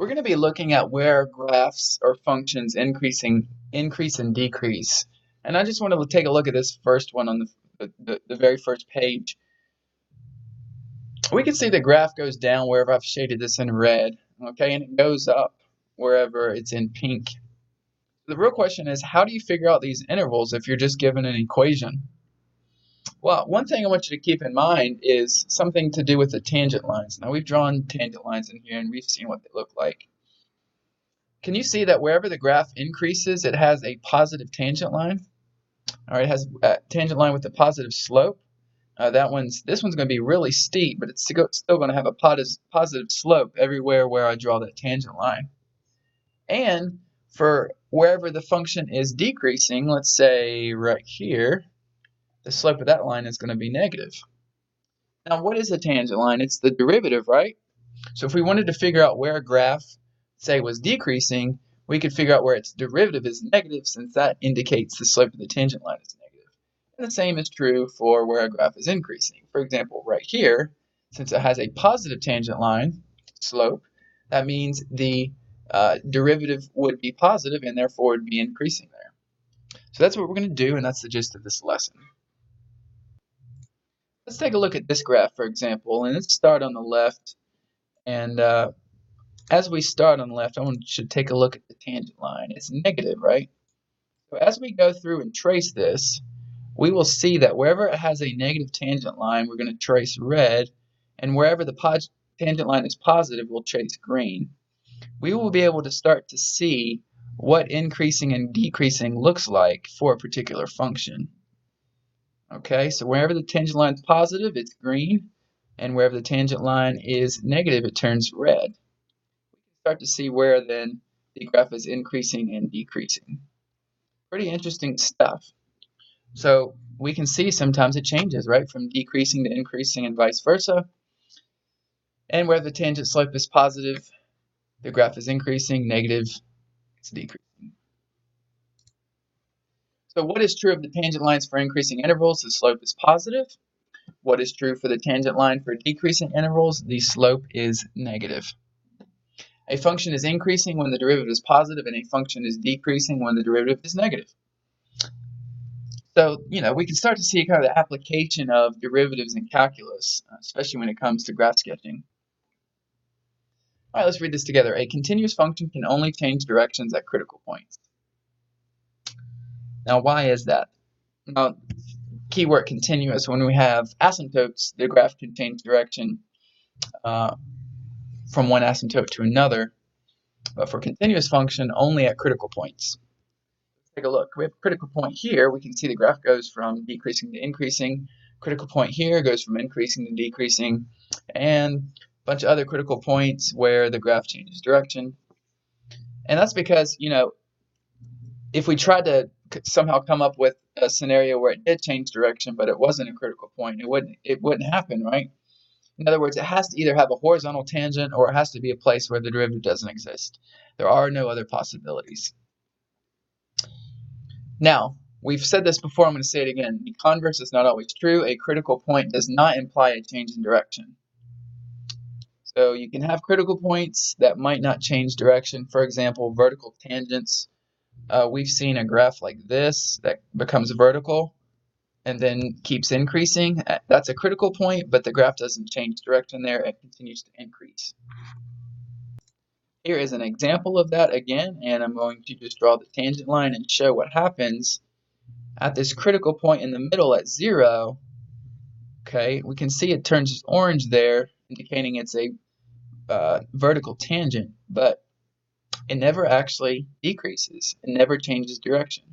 We're going to be looking at where graphs or functions increase and decrease. And I just wanted to take a look at this first one on the very first page. We can see the graph goes down wherever I've shaded this in red, okay, and it goes up wherever it's in pink. The real question is, how do you figure out these intervals if you're just given an equation? Well, one thing I want you to keep in mind is something to do with the tangent lines. Now, we've drawn tangent lines in here, and we've seen what they look like. Can you see that wherever the graph increases, it has a positive tangent line? All right, it has a tangent line with a positive slope. This one's going to be really steep, but it's still going to have a positive slope everywhere where I draw that tangent line. And for wherever the function is decreasing, let's say right here, the slope of that line is going to be negative. Now, what is a tangent line? It's the derivative, right? So if we wanted to figure out where a graph, say, was decreasing, we could figure out where its derivative is negative, since that indicates the slope of the tangent line is negative. And the same is true for where a graph is increasing. For example, right here, since it has a positive tangent line slope, that means the derivative would be positive and therefore would be increasing there. So that's what we're going to do, and that's the gist of this lesson. Let's take a look at this graph, for example, and let's start on the left. And as we start on the left, I want you to take a look at the tangent line. It's negative, right? So as we go through and trace this, we will see that wherever it has a negative tangent line, we're going to trace red, and wherever the tangent line is positive, we'll trace green. We will be able to start to see what increasing and decreasing looks like for a particular function. Okay, so wherever the tangent line is positive, it's green, and wherever the tangent line is negative, it turns red. We can start to see where then the graph is increasing and decreasing. Pretty interesting stuff. So we can see sometimes it changes, right, from decreasing to increasing and vice versa. And where the tangent slope is positive, the graph is increasing, negative, it's decreasing. So what is true of the tangent lines for increasing intervals? The slope is positive. What is true for the tangent line for decreasing intervals? The slope is negative. A function is increasing when the derivative is positive, and a function is decreasing when the derivative is negative. So, we can start to see kind of the application of derivatives in calculus, especially when it comes to graph sketching. All right, let's read this together. A continuous function can only change directions at critical points. Now, why is that? Now, keyword continuous. When we have asymptotes, the graph can change direction from one asymptote to another. But for continuous function, only at critical points. Take a look. We have a critical point here. We can see the graph goes from decreasing to increasing. Critical point here goes from increasing to decreasing. And a bunch of other critical points where the graph changes direction. And that's because, if we tried to somehow come up with a scenario where it did change direction, but it wasn't a critical point, it wouldn't happen, right? In other words, it has to either have a horizontal tangent or it has to be a place where the derivative doesn't exist. There are no other possibilities. Now, we've said this before, I'm going to say it again. The converse is not always true. A critical point does not imply a change in direction. So you can have critical points that might not change direction. For example, vertical tangents. We've seen a graph like this that becomes vertical and then keeps increasing. That's a critical point, but the graph doesn't change direction there. It continues to increase. Here is an example of that again, and I'm going to just draw the tangent line and show what happens at this critical point in the middle at 0. Okay, we can see it turns orange there, indicating it's a vertical tangent, but it never actually decreases. It never changes direction.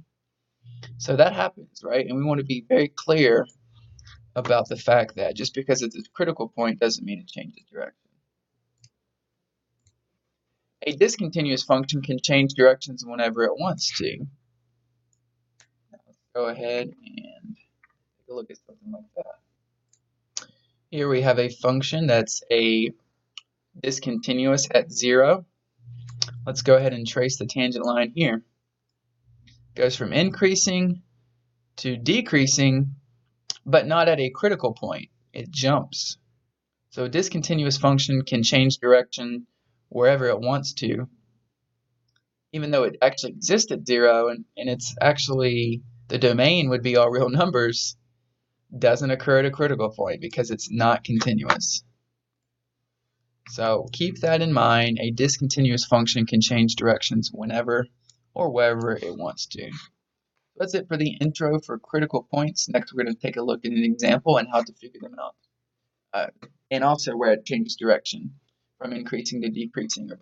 So that happens, right? And we want to be very clear about the fact that just because it's a critical point doesn't mean it changes direction. A discontinuous function can change directions whenever it wants to. Now let's go ahead and take a look at something like that. Here we have a function that's a discontinuous at 0. Let's go ahead and trace the tangent line here. It goes from increasing to decreasing, but not at a critical point. It jumps. So a discontinuous function can change direction wherever it wants to, even though it actually exists at 0, and it's actually, the domain would be all real numbers, doesn't occur at a critical point because it's not continuous. So keep that in mind. A discontinuous function can change directions whenever or wherever it wants to. That's it for the intro for critical points. Next, we're going to take a look at an example and how to figure them out. And also where it changes direction from increasing to decreasing or